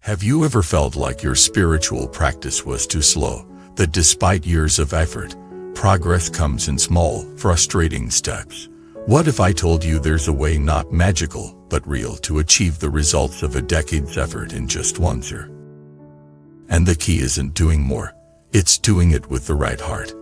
Have you ever felt like your spiritual practice was too slow, that despite years of effort, progress comes in small, frustrating steps? What if I told you there's a way not magical, but real to achieve the results of a decade's effort in just one year? And the key isn't doing more, it's doing it with the right heart.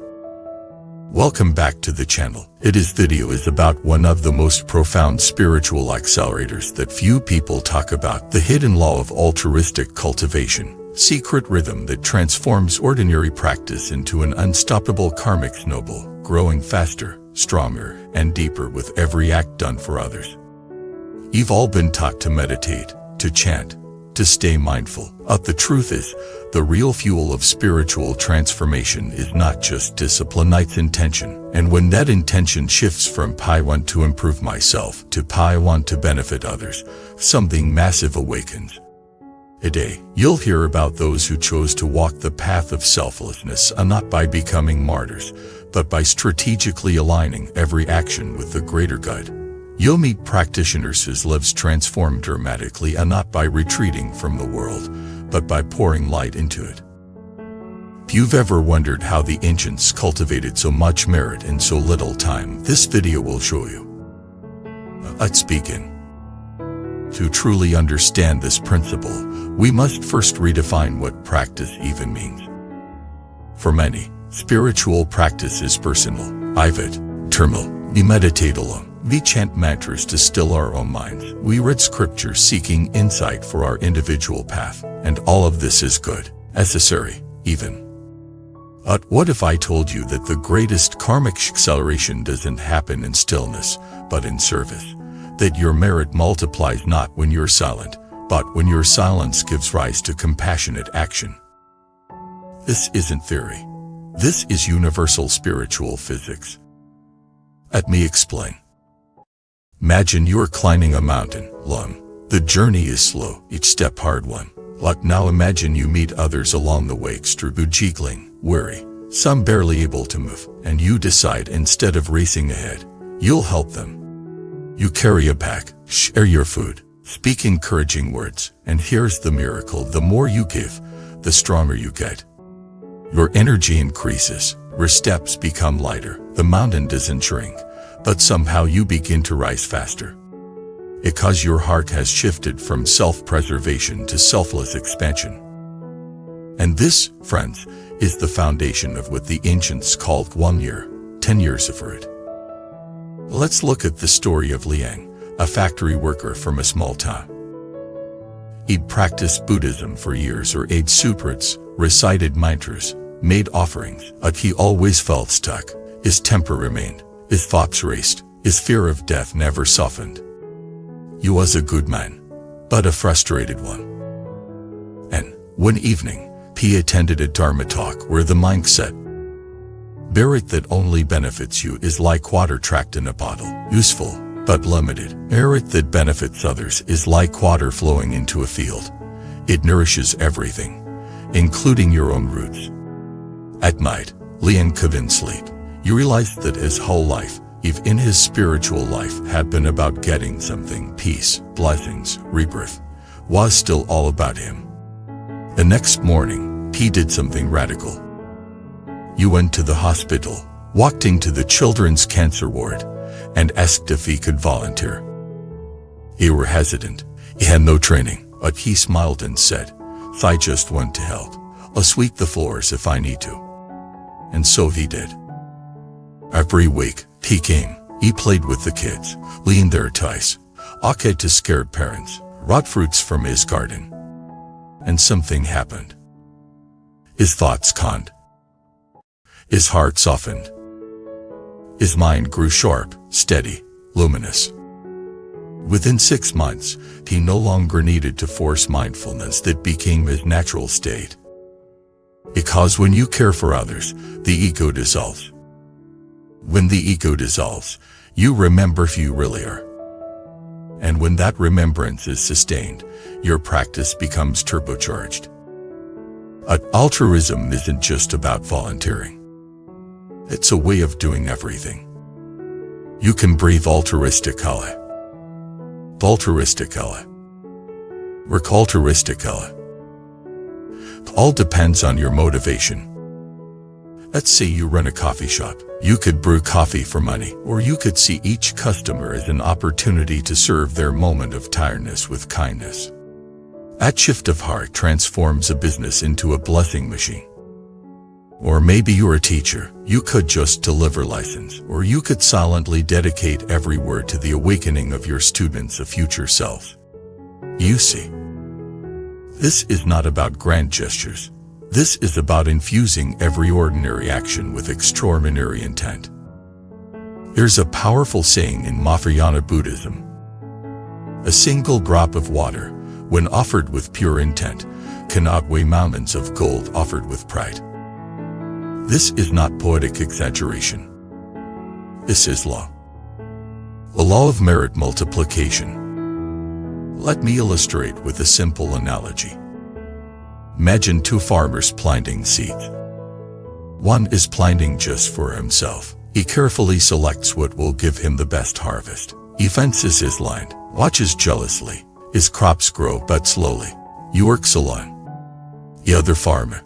Welcome back to the channel. This video is about one of the most profound spiritual accelerators that few people talk about, the hidden law of altruistic cultivation, secret rhythm that transforms ordinary practice into an unstoppable karmic snowball, growing faster, stronger, and deeper with every act done for others. You've all been taught to meditate, to chant, to stay mindful. But the truth is, the real fuel of spiritual transformation is not just discipline, it's intention. And when that intention shifts from I want to improve myself to I want to benefit others, something massive awakens. Today, you'll hear about those who chose to walk the path of selflessness, not by becoming martyrs, but by strategically aligning every action with the greater good. You'll meet practitioners whose lives transform dramatically, not by retreating from the world, but by pouring light into it. If you've ever wondered how the ancients cultivated so much merit in so little time, this video will show you. Let's begin. To truly understand this principle, we must first redefine what practice even means. For many, spiritual practice is personal. Ivat, terminal, we meditate alone. We chant mantras to still our own minds. We read scripture seeking insight for our individual path. And all of this is good, necessary, even. But what if I told you that the greatest karmic acceleration doesn't happen in stillness, but in service? That your merit multiplies not when you're silent, but when your silence gives rise to compassionate action. This isn't theory. This is universal spiritual physics. Let me explain. Imagine you're climbing a mountain. The journey is slow, each step hard one. Now imagine you meet others along the way, jiggling, weary, some barely able to move, and you decide instead of racing ahead, you'll help them. You carry a pack, share your food, speak encouraging words, and here's the miracle: the more you give, the stronger you get. Your energy increases, your steps become lighter, the mountain doesn't shrink, but somehow you begin to rise faster. Because your heart has shifted from self-preservation to selfless expansion. And this, friends, is the foundation of what the ancients called 1 year, 10 years of fruit. Let's look at the story of Liang, a factory worker from a small town. He'd practiced Buddhism for years, or ate sutras, recited mantras, made offerings, but he always felt stuck. His temper remained. His thoughts raced, his fear of death never softened. He was a good man, but a frustrated one. And one evening, he attended a Dharma talk where the monk said, "Merit that only benefits you is like water trapped in a bottle, useful, but limited. Merit that benefits others is like water flowing into a field. It nourishes everything, including your own roots." At night, Liang couldn't sleep. He realized that his whole life, even in his spiritual life, had been about getting something. Peace, blessings, rebirth, was still all about him. The next morning, he did something radical. He went to the hospital, walked into the children's cancer ward, and asked if he could volunteer. They were hesitant. He had no training, but he smiled and said, "I just want to help. I'll sweep the floors if I need to." And so he did. Every week, he came, he played with the kids, leaned their toys, okayed to scared parents, brought fruits from his garden. And something happened. His thoughts calmed. His heart softened. His mind grew sharp, steady, luminous. Within 6 months, he no longer needed to force mindfulness. That became his natural state. Because when you care for others, the ego dissolves. When the ego dissolves, you remember who you really are. And when that remembrance is sustained, your practice becomes turbocharged. Altruism isn't just about volunteering. It's a way of doing everything. You can breathe altruistically. Altruistically. Work altruistically. All depends on your motivation. Let's say you run a coffee shop. You could brew coffee for money, or you could see each customer as an opportunity to serve their moment of tiredness with kindness. That shift of heart transforms a business into a blessing machine. Or maybe you're a teacher. You could just deliver lessons, or you could silently dedicate every word to the awakening of your students' future selves. You see, this is not about grand gestures. This is about infusing every ordinary action with extraordinary intent. There's a powerful saying in Mahayana Buddhism: a single drop of water, when offered with pure intent, can outweigh mountains of gold offered with pride. This is not poetic exaggeration. This is law. The law of merit multiplication. Let me illustrate with a simple analogy. Imagine two farmers planting seeds. One is planting just for himself. He carefully selects what will give him the best harvest. He fences his land, watches jealously. His crops grow but slowly. He works alone. The other farmer,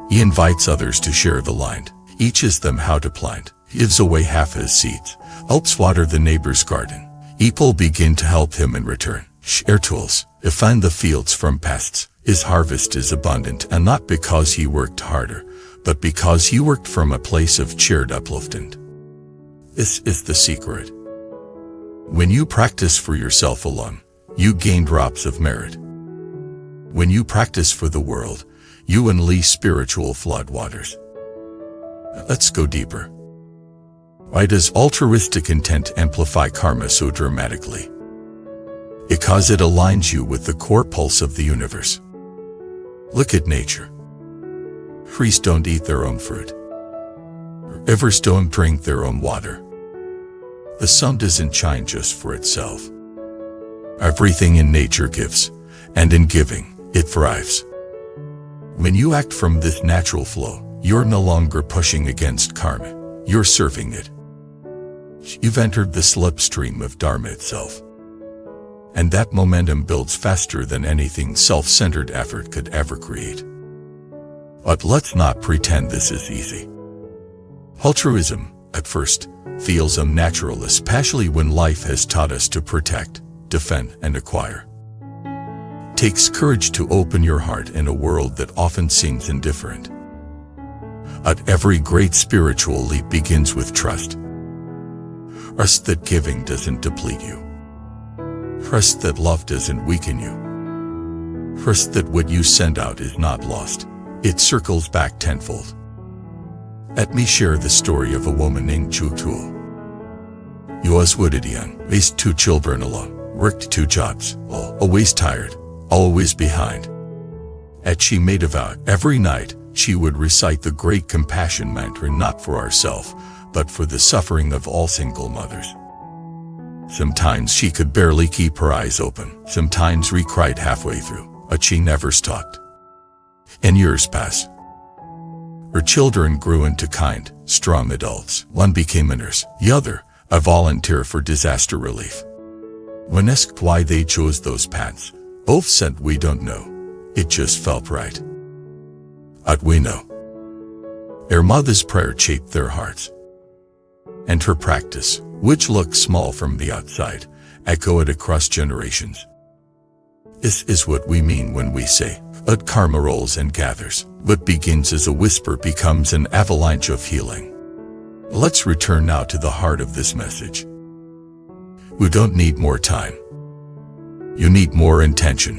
he invites others to share the land, teaches them how to plant, gives away half his seeds, helps water the neighbor's garden. People begin to help him in return, share tools, defend the fields from pests. His harvest is abundant, and not because he worked harder, but because he worked from a place of shared upliftment. This is the secret. When you practice for yourself alone, you gain drops of merit. When you practice for the world, you unleash spiritual floodwaters. Let's go deeper. Why does altruistic intent amplify karma so dramatically? Because it aligns you with the core pulse of the universe. Look at nature. Trees don't eat their own fruit. Rivers don't drink their own water. The sun doesn't shine just for itself. Everything in nature gives, and in giving, it thrives. When you act from this natural flow, you're no longer pushing against karma, you're serving it. You've entered the slipstream of Dharma itself. And that momentum builds faster than anything self-centered effort could ever create. But let's not pretend this is easy. Altruism, at first, feels unnatural, especially when life has taught us to protect, defend, and acquire. It takes courage to open your heart in a world that often seems indifferent. But every great spiritual leap begins with trust. Trust that giving doesn't deplete you. Trust that love doesn't weaken you. Trust that what you send out is not lost. It circles back tenfold. Let me share the story of a woman named Chu Tu. She was Woodidian, raised 2 children alone, worked 2 jobs, always tired, always behind. Yet she made a vow. Every night, she would recite the great compassion mantra, not for herself, but for the suffering of all single mothers. Sometimes she could barely keep her eyes open. Sometimes she cried halfway through, but she never stopped. And years passed. Her children grew into kind, strong adults. One became a nurse, the other, a volunteer for disaster relief. When asked why they chose those paths, both said, "We don't know. It just felt right." But we know. Their mother's prayer shaped their hearts. And her practice, which looked small from the outside, echoed across generations. This is what we mean when we say, "But karma rolls and gathers. What begins as a whisper becomes an avalanche of healing." Let's return now to the heart of this message. You don't need more time. You need more intention.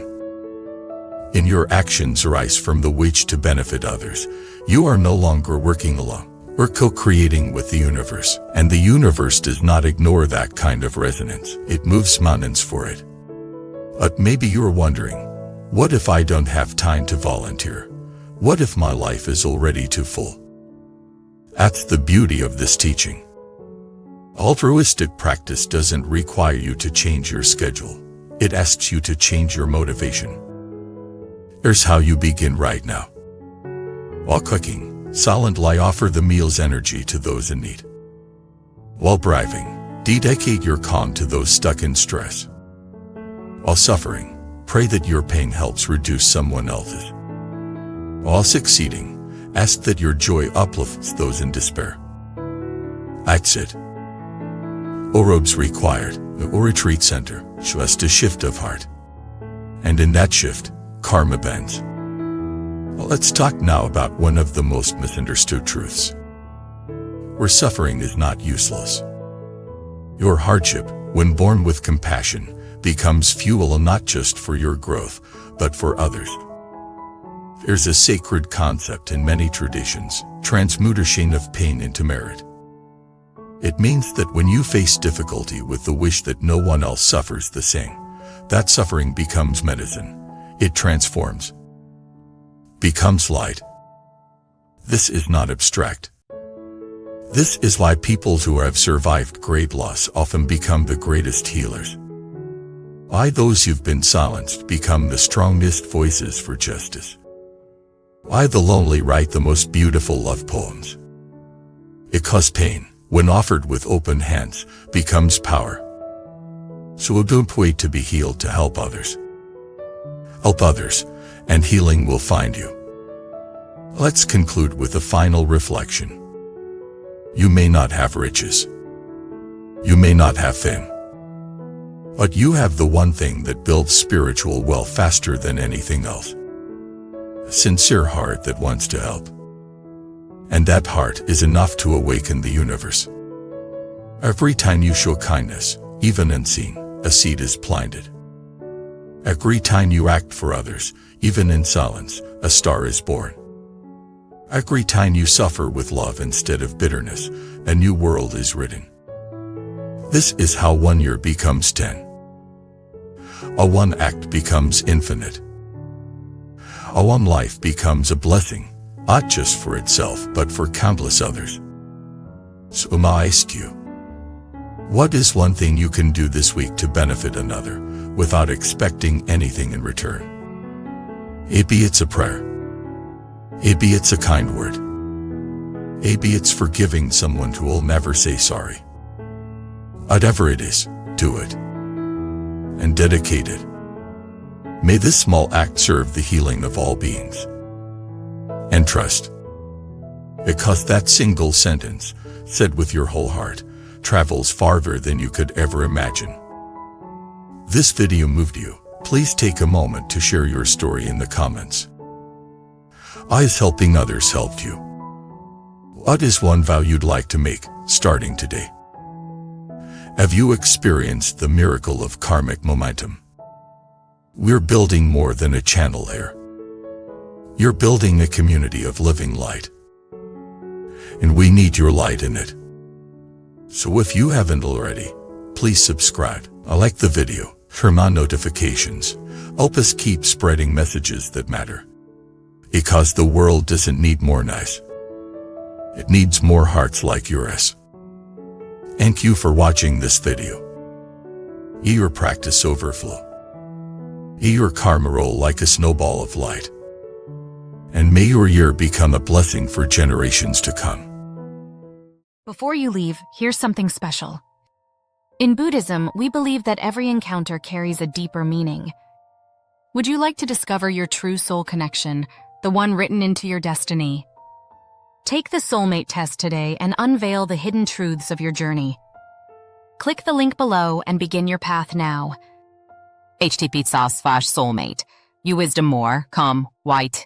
In your actions arise from the wish to benefit others. You are no longer working alone. We're co-creating with the universe, and the universe does not ignore that kind of resonance. It moves mountains for it. But maybe you're wondering, what if I don't have time to volunteer? What if my life is already too full? That's the beauty of this teaching. Altruistic practice doesn't require you to change your schedule. It asks you to change your motivation. Here's how you begin right now. While cooking, silently offer the meal's energy to those in need. While driving, dedicate your calm to those stuck in stress. While suffering, pray that your pain helps reduce someone else's. While succeeding, ask that your joy uplifts those in despair. Exit. O robes required, or retreat center, show us a shift of heart. And in that shift, karma bends. Well, let's talk now about one of the most misunderstood truths. Where suffering is not useless. Your hardship, when borne with compassion, becomes fuel not just for your growth, but for others. There's a sacred concept in many traditions, transmutation of pain into merit. It means that when you face difficulty with the wish that no one else suffers the same, that suffering becomes medicine. It transforms, becomes light. This is not abstract. This is why people who have survived great loss often become the greatest healers. Why those who've been silenced become the strongest voices for justice. Why the lonely write the most beautiful love poems. Because pain, when offered with open hands, becomes power. So don't wait to be healed to help others. Help others, and healing will find you. Let's conclude with a final reflection. You may not have riches. You may not have fame. But you have the one thing that builds spiritual wealth faster than anything else. A sincere heart that wants to help. And that heart is enough to awaken the universe. Every time you show kindness, even unseen, a seed is planted. Every time you act for others, even in silence, a star is born. Every time you suffer with love instead of bitterness, a new world is written. This is how 1 year becomes 10. A one act becomes infinite. A one life becomes a blessing, not just for itself but for countless others. So I ask you, what is one thing you can do this week to benefit another, without expecting anything in return? Maybe it's a prayer. Maybe it's a kind word. Maybe it's forgiving someone who will never say sorry. Whatever it is, do it. And dedicate it. May this small act serve the healing of all beings. And trust. Because that single sentence, said with your whole heart, travels farther than you could ever imagine. This video moved you. Please take a moment to share your story in the comments. Is helping others helped you? What is one vow you'd like to make, starting today? Have you experienced the miracle of karmic momentum? We're building more than a channel here. You're building a community of living light. And we need your light in it. So if you haven't already, please subscribe, like the video, turn on notifications, help us keep spreading messages that matter. Because the world doesn't need more knives. It needs more hearts like yours. Thank you for watching this video. May your practice overflow. May your karma roll like a snowball of light. And may your year become a blessing for generations to come. Before you leave, here's something special. In Buddhism, we believe that every encounter carries a deeper meaning. Would you like to discover your true soul connection, the one written into your destiny? Take the Soulmate Test today and unveil the hidden truths of your journey. Click the link below and begin your path now. http://soulmate. You wisdom more, come, white.